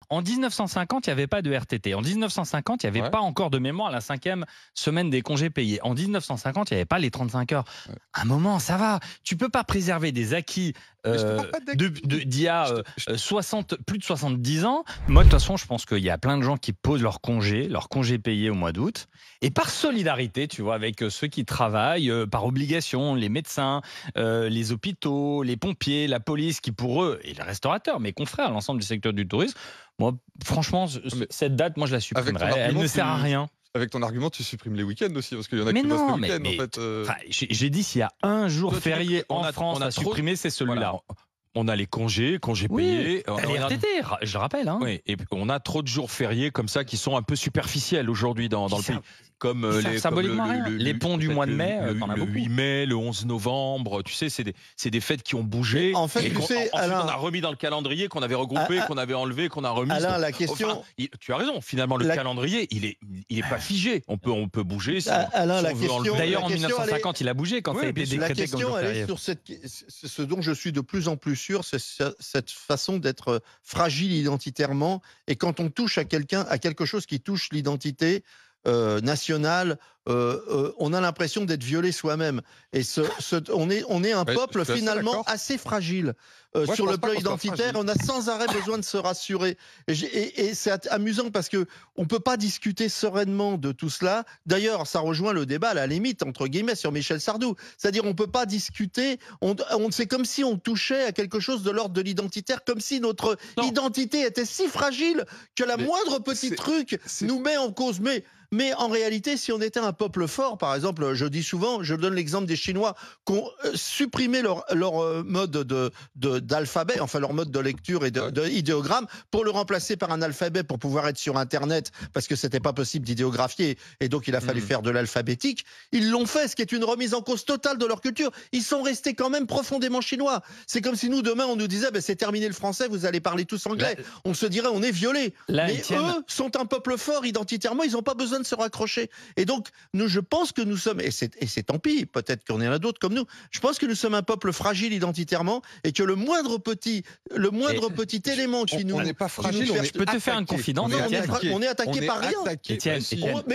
En 1950, il n'y avait pas de RTT. En 1950, il n'y avait pas encore de mémoire la 5e semaine des congés payés. En 1950, il n'y avait pas les 35 heures. À un moment, ça va. Tu peux pas préserver des acquis d'il y a plus de 70 ans. Moi, de toute façon, je pense qu'il y a plein de gens qui posent leurs congés payés au mois d'août. Et par solidarité, tu vois, avec ceux qui travaillent, par obligation, les médecins, les hôpitaux, les pompiers, la police, qui pour eux, et les restaurateurs, mes confrères, l'ensemble du secteur du tourisme, moi, franchement, cette date, moi, je la supprimerais. Elle ne sert à rien. Avec ton argument, tu supprimes les week-ends aussi, parce qu'il y en a qui bossent le week-end, en fait. J'ai dit, s'il y a un jour férié en France à supprimer, c'est celui-là. Voilà. On a les congés payés. Les RTT, je le rappelle. Hein. Oui, et on a trop de jours fériés comme ça qui sont un peu superficiels aujourd'hui dans le pays. Comme les ponts du mois de mai, le 8 mai, le 11 novembre, tu sais, c'est des fêtes qui ont bougé. En fait, ensuite, on a remis dans le calendrier, qu'on avait regroupé, qu'on avait enlevé, qu'on a remis. Alain, la question. Tu as raison, finalement, le calendrier, il est pas figé. On peut bouger. Alain, la question. D'ailleurs, en 1950, il a bougé quand ça a été décrété comme jour férié. La question, elle est sur ce dont je suis de plus en plus sûr, c'est cette façon d'être fragile identitairement. Et quand on touche à quelque chose qui touche l'identité nationale, on a l'impression d'être violé soi-même. Et on est un peuple finalement assez fragile sur le plan identitaire. On a sans arrêt besoin de se rassurer. Et c'est amusant parce que on peut pas discuter sereinement de tout cela. D'ailleurs, ça rejoint le débat à la limite entre guillemets sur Michel Sardou. C'est-à-dire, on peut pas discuter. C'est comme si on touchait à quelque chose de l'ordre de l'identitaire, comme si notre identité était si fragile que la moindre petit truc nous met en cause. Mais en réalité, si on était un peuple fort, par exemple, je dis souvent, je donne l'exemple des Chinois qui ont supprimé leur mode d'alphabet, enfin leur mode de lecture et d'idéogramme, pour le remplacer par un alphabet pour pouvoir être sur Internet, parce que c'était pas possible d'idéographier, et donc il a fallu faire de l'alphabétique. Ils l'ont fait, ce qui est une remise en cause totale de leur culture. Ils sont restés quand même profondément chinois. C'est comme si nous, demain, on nous disait, c'est terminé le français, vous allez parler tous anglais. On se dirait, on est violés. Mais eux sont un peuple fort identitairement, ils n'ont pas besoin de se raccrocher. Et donc, je pense que nous sommes, et c'est tant pis, peut-être qu'on en a d'autres comme nous, je pense que nous sommes un peuple fragile identitairement, et que le moindre petit élément qui nous... On n'est pas fragile, je peux te faire une confidence. On est attaqué par rien. Étienne,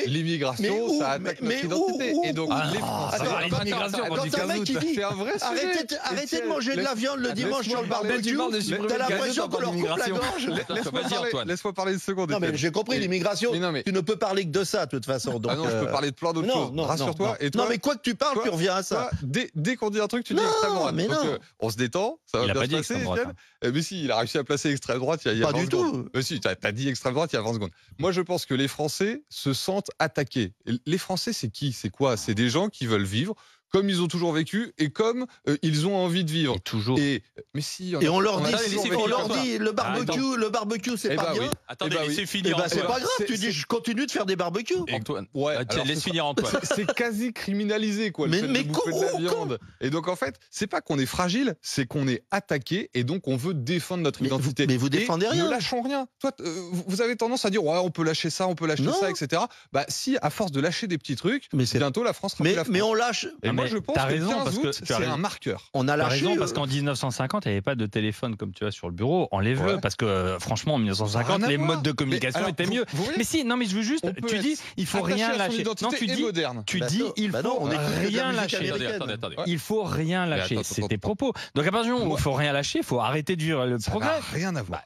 l'immigration, ça attaque notre identité. Et donc, les Français... Arrêtez de manger de la viande le dimanche sur le barbecue, t'as l'impression qu'on leur coupe la gorge. Laisse-moi parler une seconde. Non, mais j'ai compris, l'immigration, tu ne peux parler que de ça, de toute façon. Donc, non, je peux parler de plein d'autres choses. Rassure-toi. Non, mais quoi que tu parles, tu reviens à ça. Dès qu'on dit un truc, tu dis extrême droite. Mais non. On se détend, ça va bien se passer, Étienne. Mais si, il a réussi à placer extrême droite il y a 20 secondes. Mais si, t'as dit extrême droite il y a 20 secondes. Moi, je pense que les Français se sentent attaqués. Les Français, c'est qui? C'est quoi? C'est des gens qui veulent vivre comme ils ont toujours vécu et comme ils ont envie de vivre. Mais si. Et on leur dit, le barbecue, c'est pas bien. Attendez, laissez finir. C'est pas grave, tu dis, je continue de faire des barbecues. Antoine, laisse finir Antoine. C'est quasi criminalisé, quoi. Mais bouffer de la viande. Et donc, en fait, c'est pas qu'on est fragile, c'est qu'on est attaqué et donc on veut défendre notre identité. Mais vous défendez rien. Ne lâchons rien. Toi, vous avez tendance à dire, ouais, on peut lâcher ça, etc. Bah, si, à force de lâcher des petits trucs, bientôt la France sera plus la France. Mais on lâche. Moi, je pense que 15 août, c'est un marqueur. On a lâché. raison, parce qu'en 1950, il n'y avait pas de téléphone comme tu as sur le bureau. Enlève-le, parce que franchement, en 1950, les modes de communication étaient mieux. Mais si, non, mais je veux juste, tu dis, il faut rien lâcher. Non, tu dis, il faut rien lâcher. Il faut rien lâcher. C'est tes propos. Donc à partir du moment où il faut rien lâcher, il faut arrêter de vivre le progrès. Rien à voir.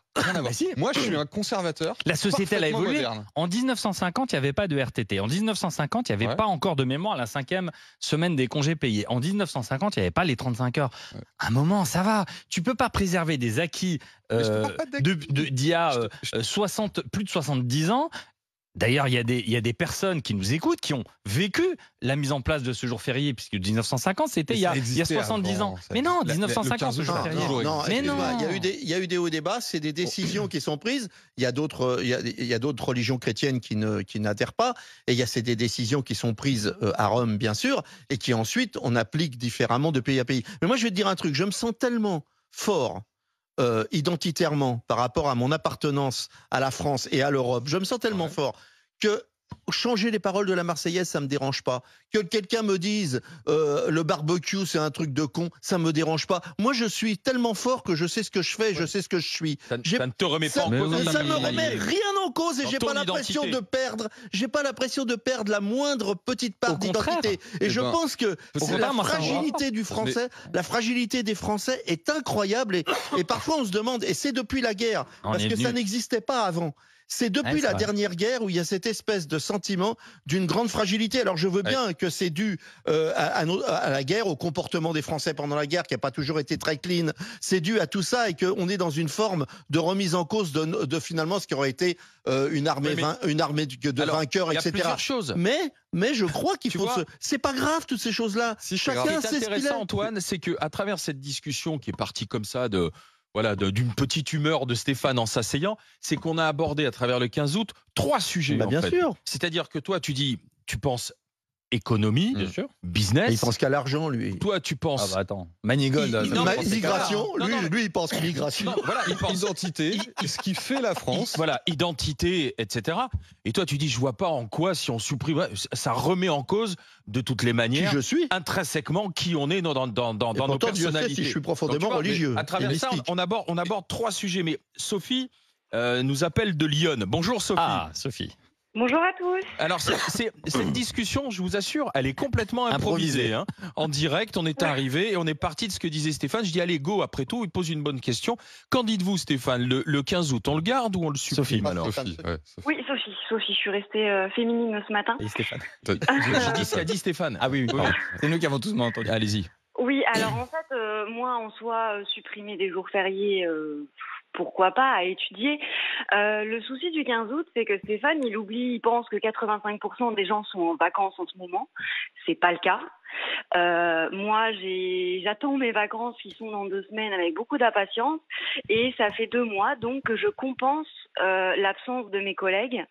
Moi, je suis un conservateur. La société, elle a évolué. En 1950, il n'y avait pas de RTT. En 1950, il n'y avait pas encore de mémoire la 5e semaine des congés payés. En 1950, il n'y avait pas les 35 heures. À un moment, ça va. Tu peux pas préserver des acquis d'il y a plus de 70 ans. D'ailleurs, il y a des personnes qui nous écoutent, qui ont vécu la mise en place de ce jour férié, puisque 1950, c'était il y a 70 ans. Mais non, 1950, ce jour férié. Mais non. Il y a eu des hauts débats, c'est des décisions qui sont prises. Il y a d'autres religions chrétiennes qui n'adhèrent pas, et il y a des décisions qui sont prises à Rome, bien sûr, et qui ensuite, on applique différemment de pays à pays. Mais moi, je vais te dire un truc, je me sens tellement fort identitairement par rapport à mon appartenance à la France et à l'Europe, je me sens tellement fort que changer les paroles de la Marseillaise, ça me dérange pas. Que quelqu'un me dise le barbecue, c'est un truc de con, ça me dérange pas. Moi, je suis tellement fort que je sais ce que je fais, je sais ce que je suis. Ça ne te remet pas en cause. Ça me remet rien en cause et j'ai pas l'impression de perdre. J'ai pas l'impression de perdre la moindre petite part d'identité. Et je pense que la fragilité du français, la fragilité des Français est incroyable et parfois on se demande. Et c'est depuis la guerre, parce que ça n'existait pas avant. C'est depuis la dernière guerre où il y a cette espèce de sentiment d'une grande fragilité. Alors je veux bien que c'est dû à la guerre, au comportement des Français pendant la guerre qui n'a pas toujours été très clean. C'est dû à tout ça et qu'on est dans une forme de remise en cause de finalement ce qui aurait été une armée de vainqueurs, etc. Il y a plusieurs choses. Mais je crois qu'il faut c'est pas grave toutes ces choses-là. Chacun sait ce qu'il est. Ce qui est intéressant, Antoine, c'est qu'à travers cette discussion qui est partie comme ça d'une petite humeur de Stéphane en s'asseyant, c'est qu'on a abordé à travers le 15 août 3 sujets. Bien sûr. C'est-à-dire que toi, tu penses économie, bien sûr, business. Et il pense qu'à l'argent, lui. Toi, tu penses. Attends, Manigold. Migration. Lui, il pense migration. Voilà, il pense identité, ce qui fait la France. Voilà, identité, etc. Et toi, tu dis, je vois pas en quoi, si on supprime, ça remet en cause de toutes les manières, qui je suis, intrinsèquement, qui on est dans nos personnalités. Dieu sait si je suis profondément religieux. À travers ça, on aborde 3 sujets. Mais Sophie nous appelle de Lyon. Bonjour Sophie. Ah, Sophie. Bonjour à tous. Alors, cette discussion, je vous assure, elle est complètement improvisée. Hein. En direct, on est arrivé et on est parti de ce que disait Stéphane. Je dis, allez, go, après tout, il pose une bonne question. Qu'en dites-vous, Stéphane, le 15 août, on le garde ou on le supprime alors Sophie. Oui, Sophie, je suis restée féminine ce matin. Et Stéphane. J'ai dit ce qu'a dit Stéphane. Ah oui. C'est nous qui avons tous entendu. Allez-y. Oui, alors en fait, moi, en soi, supprimer des jours fériés... pourquoi pas, à étudier. Le souci du 15 août, c'est que Stéphane, il pense que 85% des gens sont en vacances en ce moment. C'est pas le cas. Moi, j'attends mes vacances qui sont dans 2 semaines avec beaucoup d'impatience et ça fait 2 mois donc que je compense l'absence de mes collègues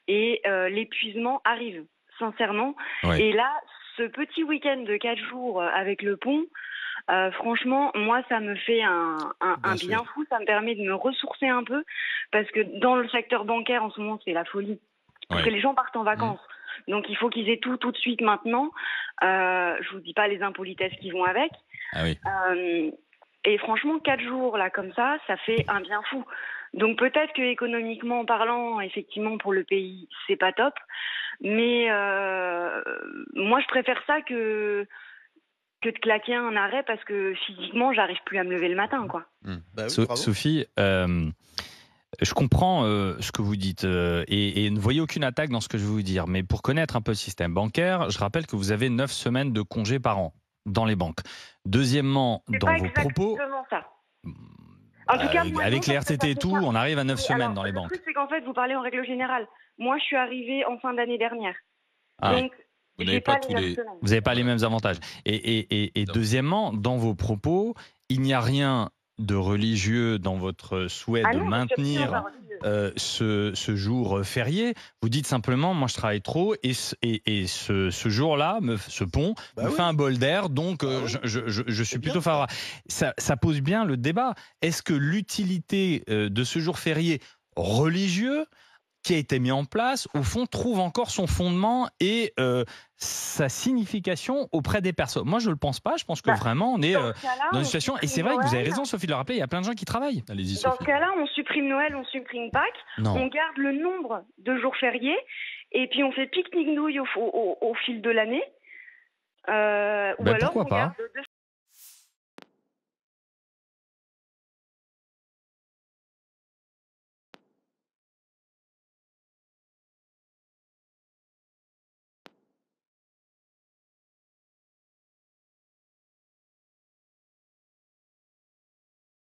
et l'épuisement arrive, sincèrement. Ouais. Et là, ce petit week-end de 4 jours avec le pont, franchement, moi, ça me fait un bien fou. Ça me permet de me ressourcer un peu parce que dans le secteur bancaire, en ce moment, c'est la folie. Parce que les gens partent en vacances. Donc, il faut qu'ils aient tout de suite maintenant. Je vous dis pas les impolitesses qui vont avec. Ah oui. Et franchement, 4 jours, là, comme ça fait un bien fou. Donc, peut-être que économiquement parlant, effectivement, pour le pays, c'est pas top. Mais moi, je préfère ça que de claquer un arrêt parce que physiquement, j'arrive plus à me lever le matin, quoi. Bah oui, Sophie, je comprends ce que vous dites et ne voyez aucune attaque dans ce que je vais vous dire. Mais pour connaître un peu le système bancaire, je rappelle que vous avez 9 semaines de congés par an dans les banques. Deuxièmement, dans vos propos... Ça. En tout cas, moi, avec les RTT et tout, on arrive à 9 semaines dans les banques. Le truc, c'est qu'en fait, vous parlez en règle générale. Moi, je suis arrivée en fin d'année dernière. Donc, vous n'avez pas Vous n'avez pas les mêmes avantages. Et deuxièmement, dans vos propos, il n'y a rien de religieux dans votre souhait de maintenir ce jour férié. Vous dites simplement, moi je travaille trop et ce jour-là, ce pont, me fait un bol d'air, donc je suis plutôt favorable. Ça pose bien le débat. Est-ce que l'utilité de ce jour férié religieux qui a été mis en place, au fond, trouve encore son fondement et sa signification auprès des personnes. Moi, je ne le pense pas. Je pense que vraiment, on est dans une situation... Et c'est vrai que vous avez raison, Sophie, de le rappeler, il y a plein de gens qui travaillent. Allez-y, Sophie. Dans ce cas-là, on supprime Noël, on supprime Pâques, on garde le nombre de jours fériés, et puis on fait pique-nique-nouille au fil de l'année. Ou alors, pourquoi pas. Garde